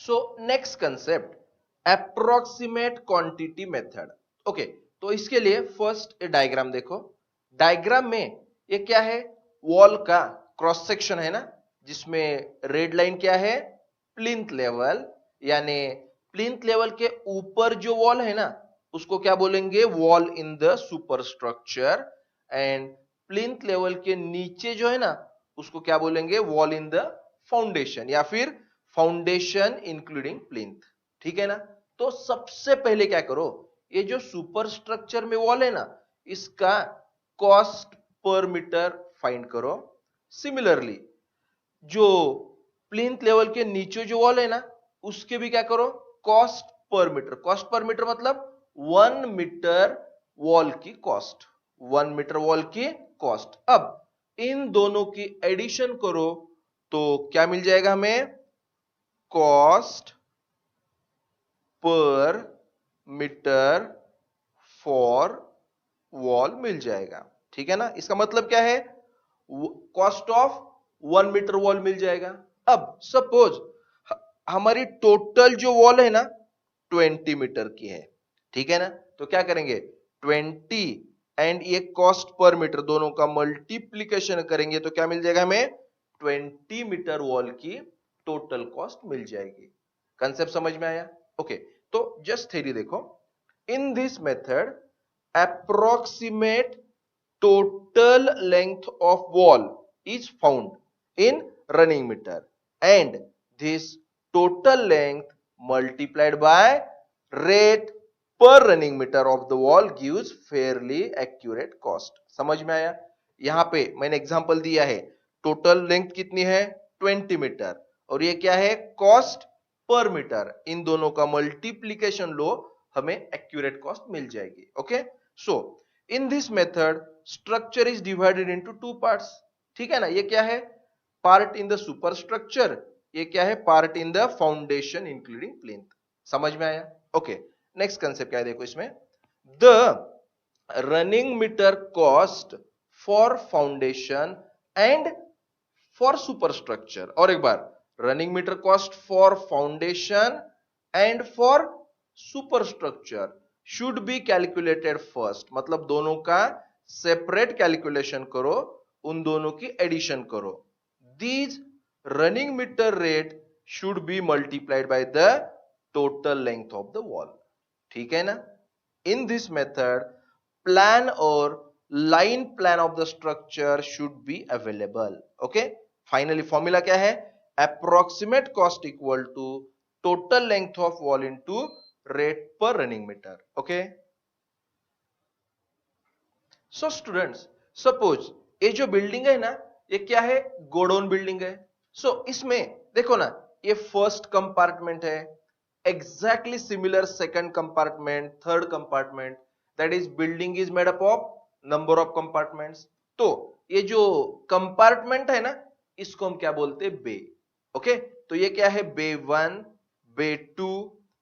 So next concept, approximate quantity method. Okay, तो इसके लिए फर्स्ट डायग्राम देखो। डायग्राम में ये क्या है, वॉल का क्रॉस सेक्शन है ना, जिसमें रेड लाइन क्या है, प्लिंथ लेवल, यानी प्लिंथ लेवल के ऊपर जो वॉल है ना उसको क्या बोलेंगे, wall in the super structure. And plinth level के नीचे जो है ना उसको क्या बोलेंगे, वॉल इन द फाउंडेशन, या फिर फाउंडेशन इंक्लूडिंग प्लिंथ। ठीक है ना। तो सबसे पहले क्या करो, ये जो सुपर स्ट्रक्चर में वॉल है ना इसका कॉस्ट पर मीटर फाइंड करो। सिमिलरली जो प्लिंथ लेवल के नीचे जो वॉल है ना उसके भी क्या करो, cost per metre. Cost per metre मतलब 1 मीटर वॉल की कॉस्ट, 1 मीटर वॉल की कॉस्ट। अब इन दोनों की एडिशन करो तो क्या मिल जाएगा हमें, cost per metre for wall मिल जाएगा। ठीक है ना, इसका मतलब क्या है, कॉस्ट ऑफ 1 मीटर वॉल मिल जाएगा। अब सपोज हमारी टोटल जो वॉल है ना 20 मीटर की है। ठीक है ना, तो क्या करेंगे, 20 एंड ये कॉस्ट पर मीटर दोनों का मल्टीप्लीकेशन करेंगे तो क्या मिल जाएगा हमें, 20 मीटर वॉल की टोटल कॉस्ट मिल जाएगी। कंसेप्ट समझ में आया? ओके, तो जस्ट थ्योरी देखो। इन this method approximate total length of wall is found in running meter, and this total length multiplied by rate per running meter of the wall gives fairly accurate cost। समझ में आया? यहां पे मैंने example दिया है, total length कितनी है 20 मीटर, और ये क्या है, कॉस्ट पर मीटर। इन दोनों का मल्टीप्लीकेशन लो, हमें एक्यूरेट कॉस्ट मिल जाएगी। Okay, so in this method structure is divided into 2 parts. ठीक है ना, ये क्या है, part in the super structure, ये क्या है, part in the foundation including plinth. समझ में आया? ओके, नेक्स्ट कंसेप्ट क्या है देखो इसमें, the running metre cost for foundation and for super structure. और एक बार, running metre cost for foundation and for super structure should be calculated first. मतलब दोनों का सेपरेट कैलकुलेशन करो, उन दोनों की एडिशन करो। These running metre rate should be multiplied by the total length of the wall. ठीक है ना। इन दिस मेथड प्लान और line plan of the structure should be available. Okay, finally formula क्या है, approximate cost equal to total length of wall into rate per running metre. Okay, so students suppose ये जो building है ना ये क्या है, गोडाउन बिल्डिंग है। सो इसमें देखो ना, ये फर्स्ट कंपार्टमेंट है, exactly similar second compartment, third compartment, that is building is made up of number of compartments. तो ये जो कंपार्टमेंट है ना इसको हम क्या बोलते हैं, बे। ओके, तो ये क्या है, बे 1, बे 2,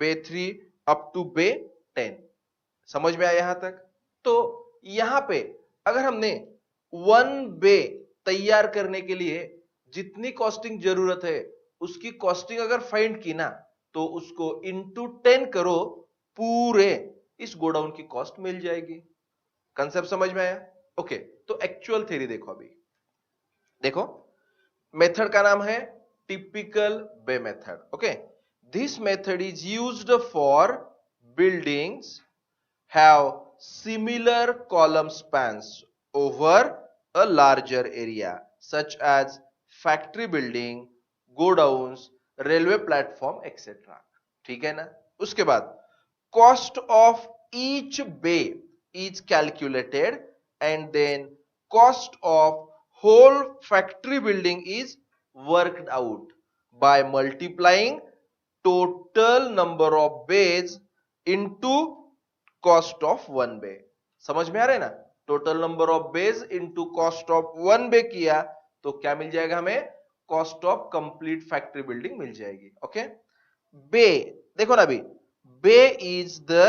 बे 3 अप टू बे 10। समझ में आया यहां तक? तो यहां पे अगर हमने 1 बे तैयार करने के लिए जितनी कॉस्टिंग जरूरत है उसकी कॉस्टिंग अगर फाइंड की ना तो उसको इंटू 10 करो, पूरे इस गोडाउन की कॉस्ट मिल जाएगी। कंसेप्ट समझ में आया? ओके, तो एक्चुअल थ्योरी देखो। अभी देखो, मेथड का नाम है typical bay method. Okay, this method is used for buildings have similar column spans over a larger area such as factory building, godowns, railway platform etc। ठीक है ना। उसके बाद cost of each bay is calculated and then cost of whole factory building is worked out by multiplying total number of bays into cost of 1 bay. समझ में आ रहा है ना, total number of bays into cost of 1 bay किया तो क्या मिल जाएगा हमें, cost of complete factory building मिल जाएगी। ओके, बे देखो ना, अभी bay is the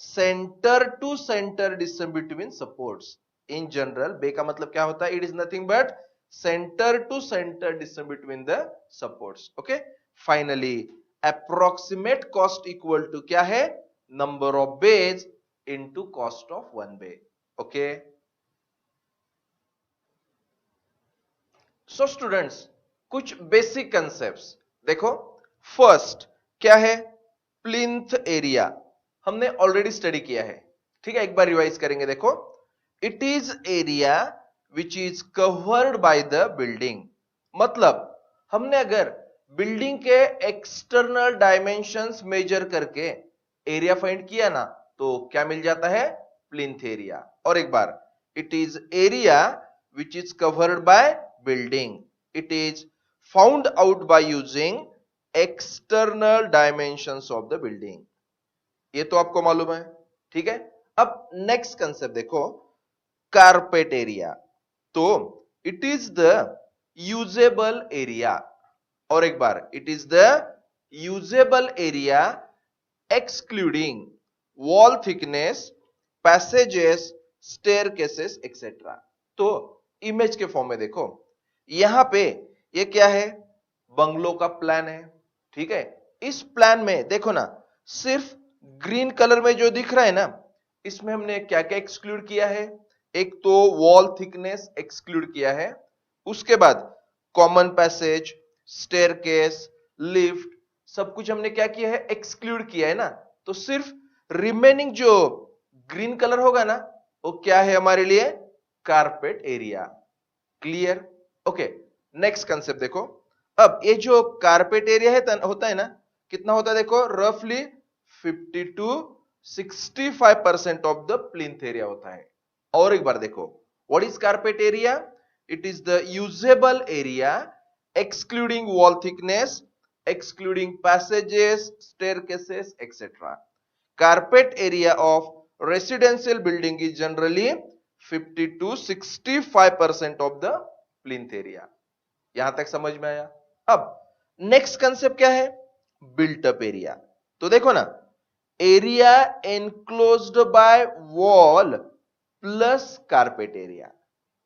centre to centre distance between supports. In general bay का मतलब क्या होता है, it is nothing but centre to centre distance between the supports. Okay, finally approximate cost equal to क्या है, number of bays into cost of one bay. Okay, so students कुछ basic concepts देखो। First क्या है, plinth area, हमने already study किया है, ठीक है, एक बार रिवाइज करेंगे। देखो, it is area which is covered by the building, मतलब हमने अगर बिल्डिंग के एक्सटर्नल डायमेंशंस मेजर करके एरिया फाइंड किया ना, तो क्या मिल जाता है, प्लिंथ एरिया। और एक बार, it is area which is covered by building, it is found out by using external dimensions of the building, ये तो आपको मालूम है, ठीक है। अब नेक्स्ट कंसेप्ट देखो, कारपेट एरिया, तो it is the usable area. और एक बार, it is the usable area excluding wall thickness, passages, staircases etcetera. तो इमेज के फॉर्म में देखो, यहां पे ये क्या है, बंगलो का प्लान है, ठीक है। इस प्लान में देखो ना, सिर्फ ग्रीन कलर में जो दिख रहा है ना, इसमें हमने क्या क्या एक्सक्लूड किया है, एक तो वॉल थिकनेस एक्सक्लूड किया है, उसके बाद कॉमन पैसेज, स्टेयरकेस, लिफ्ट, सब कुछ हमने क्या किया है, एक्सक्लूड किया है ना। तो सिर्फ रिमेनिंग जो ग्रीन कलर होगा ना, वो क्या है हमारे लिए, carpet area. Clear? Okay, next concept देखो। अब ये जो कारपेट एरिया है होता है ना, कितना होता है देखो, रफली 50 to 65% of the plinth area होता है। और एक बार देखो, what is carpet area, it is the usable area excluding wall thickness, excluding passages, staircases, etc. Carpet area of residential building is generally 50 to 65% of the plinth area. यहां तक समझ में आया? अब नेक्स्ट कंसेप्ट क्या है, बिल्ट अप एरिया। तो देखो ना, area enclosed bye wall plus carpet area.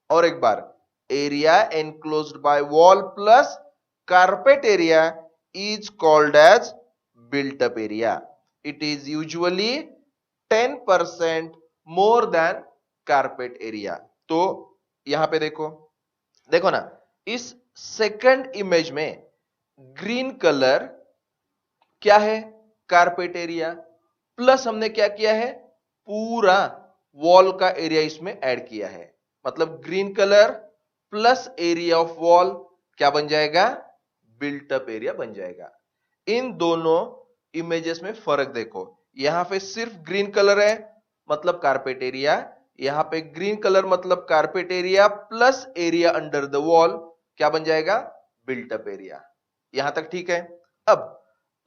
और एक बार, area enclosed by wall plus carpet area is called as built up area. It is usually 10% more than carpet area. तो यहां पे देखो, देखो ना, इस सेकंड इमेज में ग्रीन कलर क्या है, कारपेट एरिया, प्लस हमने क्या किया है, पूरा वॉल का एरिया इसमें ऐड किया है। मतलब green colour plus area of wall क्या बन जाएगा, बिल्ट अप एरिया बन जाएगा। इन दोनों इमेजेस में फर्क देखो, यहां पे सिर्फ ग्रीन कलर है मतलब कारपेट एरिया, यहां पे ग्रीन कलर मतलब carpet area plus area under the wall क्या बन जाएगा, बिल्ट अप एरिया। यहां तक ठीक है। अब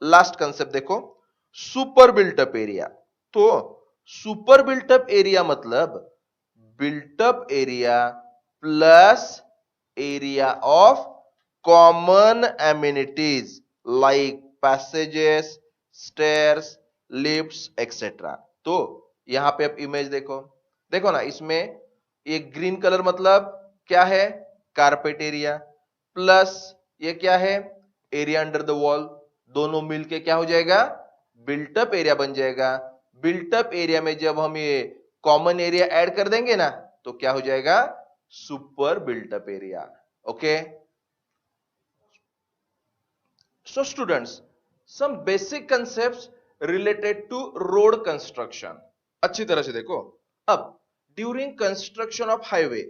लास्ट कंसेप्ट देखो, सुपर बिल्टअप एरिया। तो सुपर बिल्टअप एरिया मतलब built up area plus area of common amenities like passages, stairs, lifts etcetera. तो यहां पे अब इमेज देखो, देखो ना, इसमें ये ग्रीन कलर मतलब क्या है, कारपेट एरिया, प्लस ये क्या है, एरिया अंडर द वॉल, दोनों मिलके क्या हो जाएगा, बिल्टअप एरिया बन जाएगा। बिल्टअप एरिया में जब हम ये कॉमन एरिया ऐड कर देंगे ना, तो क्या हो जाएगा, super built up area. Okay, so students, some basic concepts related to road construction. अच्छी तरह से देखो, अब ड्यूरिंग कंस्ट्रक्शन ऑफ हाईवे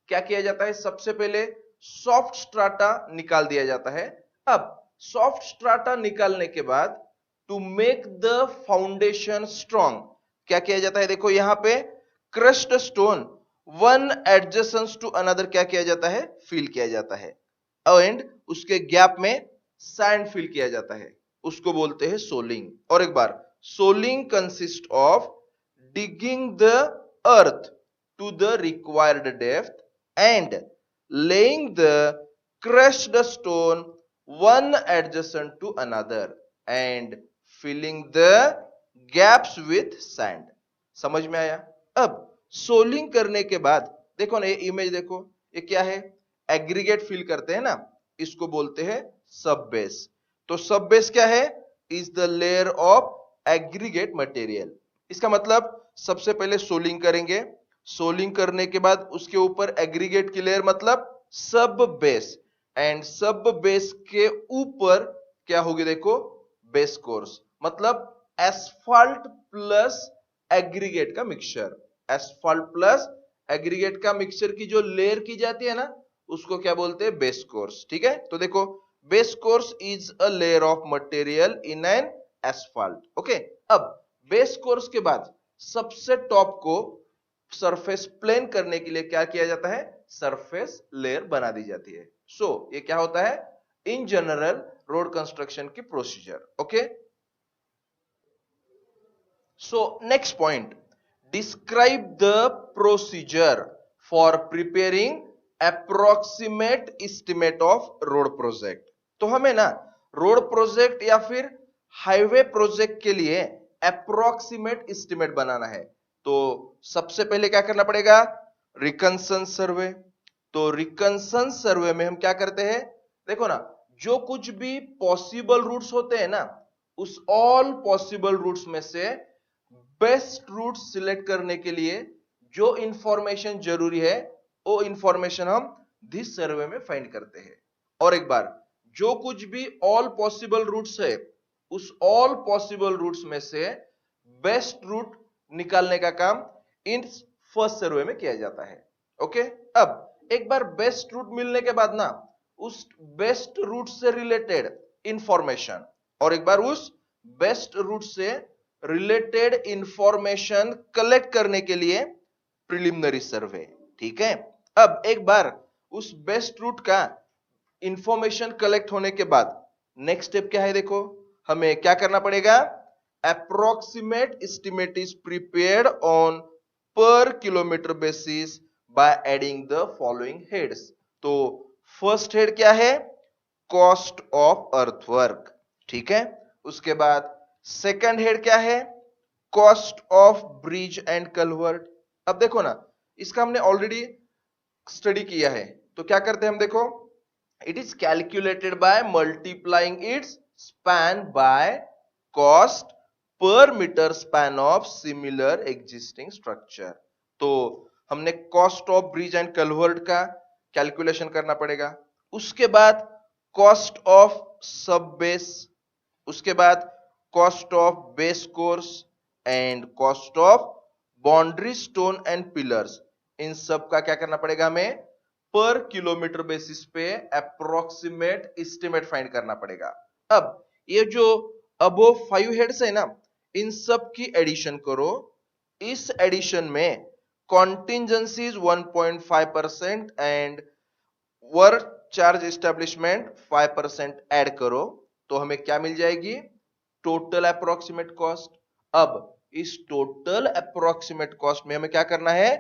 क्या किया जाता है, सबसे पहले सॉफ्ट स्ट्राटा निकाल दिया जाता है। अब सॉफ्ट स्ट्राटा निकालने के बाद to make the foundation strong क्या किया जाता है, देखो यहां पे crushed stone one adjacent to another क्या किया जाता है, फिल किया जाता है, एंड उसके गैप में सैंड फिल किया जाता है, उसको बोलते हैं सोलिंग। और एक बार, soling consist of digging the earth to the required depth and laying the crushed stone one adjacent to another and filling the gaps with sand. समझ में आया? अब सोलिंग करने के बाद देखो ना, ये इमेज देखो, ये क्या है, एग्रीगेट फिल करते हैं ना, इसको बोलते हैं सब बेस। तो सब बेस क्या है, is the layer of aggregate material. इसका मतलब सबसे पहले सोलिंग करेंगे, सोलिंग करने के बाद उसके ऊपर एग्रीगेट की लेयर मतलब सब बेस, एंड सब बेस के ऊपर क्या होगी देखो, बेस कोर्स, मतलब एस्फाल्ट प्लस एग्रीगेट का मिक्सचर। एस्फाल्ट प्लस एग्रीगेट का मिक्सचर की जो लेयर की जाती है ना, उसको क्या बोलते हैं, बेस कोर्स। ठीक है, तो देखो base course is a layer of material in an asphalt. Okay, अब बेस कोर्स के बाद सबसे टॉप को सरफेस प्लेन करने के लिए क्या किया जाता है, सरफेस लेयर बना दी जाती है। सो ये क्या होता है, इन जनरल रोड कंस्ट्रक्शन की procedure. Okay, so next point, describe the procedure for preparing approximate estimate of road project. तो हमें ना रोड प्रोजेक्ट या फिर हाईवे प्रोजेक्ट के लिए अप्रोक्सीमेट एस्टिमेट बनाना है। तो सबसे पहले क्या करना पड़ेगा, रिकंसन सर्वे। तो रिकंसन सर्वे में हम क्या करते हैं, देखो ना, जो कुछ भी पॉसिबल रूट्स होते हैं ना, उस ऑल पॉसिबल रूट्स में से बेस्ट रूट सिलेक्ट करने के लिए जो इंफॉर्मेशन जरूरी है, वो इंफॉर्मेशन हम दिस सर्वे में फाइंड करते हैं। और एक बार जो कुछ भी ऑल पॉसिबल रूट्स है, उस ऑल पॉसिबल रूट्स में से बेस्ट रूट निकालने का काम इन फर्स्ट सर्वे में किया जाता है। ओके, अब एक बार बेस्ट रूट मिलने के बाद ना, उस बेस्ट रूट से रिलेटेड इंफॉर्मेशन, और एक बार उस बेस्ट रूट से रिलेटेड इंफॉर्मेशन कलेक्ट करने के लिए प्रिलिमिनरी सर्वे। ठीक है, अब एक बार उस बेस्ट रूट का इंफॉर्मेशन कलेक्ट होने के बाद नेक्स्ट स्टेप क्या है, देखो हमें क्या करना पड़ेगा, approximate estimate is prepared on per kilometre basis by adding the following heads. तो फर्स्ट हेड क्या है, कॉस्ट ऑफ अर्थवर्क। ठीक है, उसके बाद सेकंड हेड क्या है, cost of bridge and culvert. अब देखो ना, इसका हमने ऑलरेडी स्टडी किया है, तो क्या करते हैं हम, देखो it is calculated by multiplying its span by cost per metre span of similar existing structure. तो हमने cost of bridge and culvert का कैलकुलेशन करना पड़ेगा, उसके बाद कॉस्ट ऑफ सब बेस, उसके बाद cost of base course and cost of boundary stone and pillars. इन सब का क्या करना पड़ेगा, हमें पर किलोमीटर बेसिस पे अप्रोक्सीमेट एस्टिमेट फाइंड करना पड़ेगा। अब ये जो अबोव 5 हेड्स है ना, इन सब की एडिशन करो, इस एडिशन में कॉन्टिंजेंसीज 1.5% and work charge establishment 5% add करो, तो हमें क्या मिल जाएगी, टोटल अप्रोक्सीमेट कॉस्ट। अब इस टोटल अप्रोक्सीमेट कॉस्ट में हमें क्या करना है,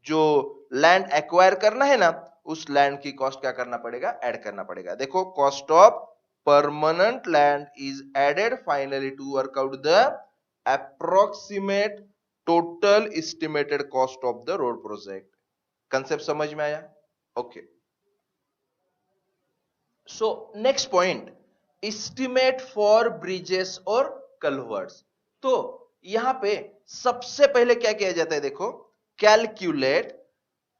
जो लैंड एक्वायर करना है ना, उस लैंड की कॉस्ट क्या करना पड़ेगा, ऐड करना पड़ेगा। देखो cost of permanent land is added finally to work out the approximate total estimated cost of the road project. Concept समझ में आया? Okay, so next point, estimate for bridges और कल्वर्ट्स। तो यहां पे सबसे पहले क्या किया जाता है, देखो calculate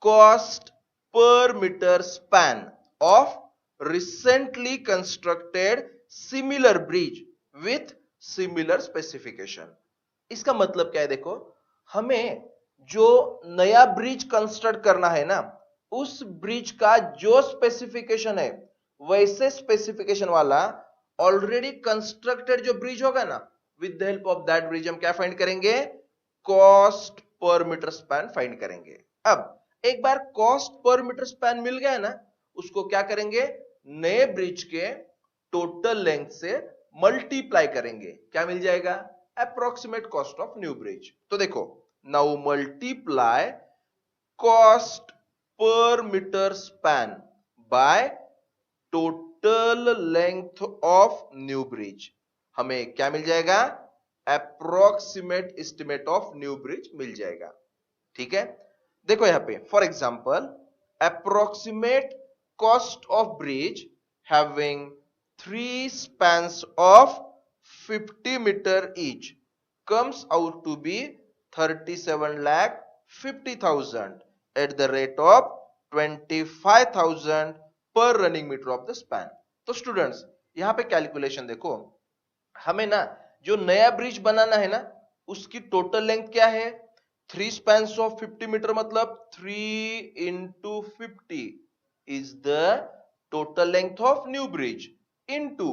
cost per metre span of recently constructed similar bridge with similar specification. इसका मतलब क्या है, देखो हमें जो नया ब्रिज कंस्ट्रक्ट करना है ना, उस ब्रिज का जो स्पेसिफिकेशन है, वैसे स्पेसिफिकेशन वाला ऑलरेडी कंस्ट्रक्टेड जो ब्रिज होगा ना, with the help of that bridge हम क्या फाइंड करेंगे, cost per metre span find करेंगे। अब एक बार कॉस्ट पर मीटर स्पैन मिल गया ना, उसको क्या करेंगे, नए ब्रिज के टोटल लेंथ से मल्टीप्लाई करेंगे, क्या मिल जाएगा, approximate cost of new bridge. तो देखो now multiply cost per metre span by total length of new bridge, हमें क्या मिल जाएगा, approximate estimate of new bridge मिल जाएगा। ठीक है, देखो यहां पे for example, approximate cost of bridge having 3 spans of 50 metre each comes out to be 37,50,000 at the rate of 25,000 per running meter of the span. तो स्टूडेंट्स यहां पे कैलकुलेशन देखो, हमें ना जो नया ब्रिज बनाना है ना उसकी टोटल लेंथ क्या है, 3 spans of 50 मीटर मतलब 3 into 50 is the total length of new bridge into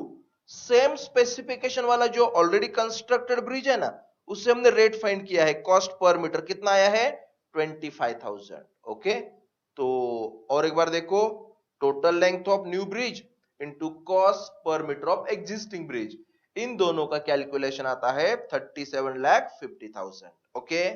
same specification वाला जो ऑलरेडी कंस्ट्रक्टेड ब्रिज है ना उससे हमने रेट फाइंड किया है, कॉस्ट पर मीटर कितना आया है 25,000. ओके, तो और एक बार देखो, total length of new bridge into cost per metre of existing bridge, इन दोनों का कैलकुलेशन आता है 37,50,000. ओके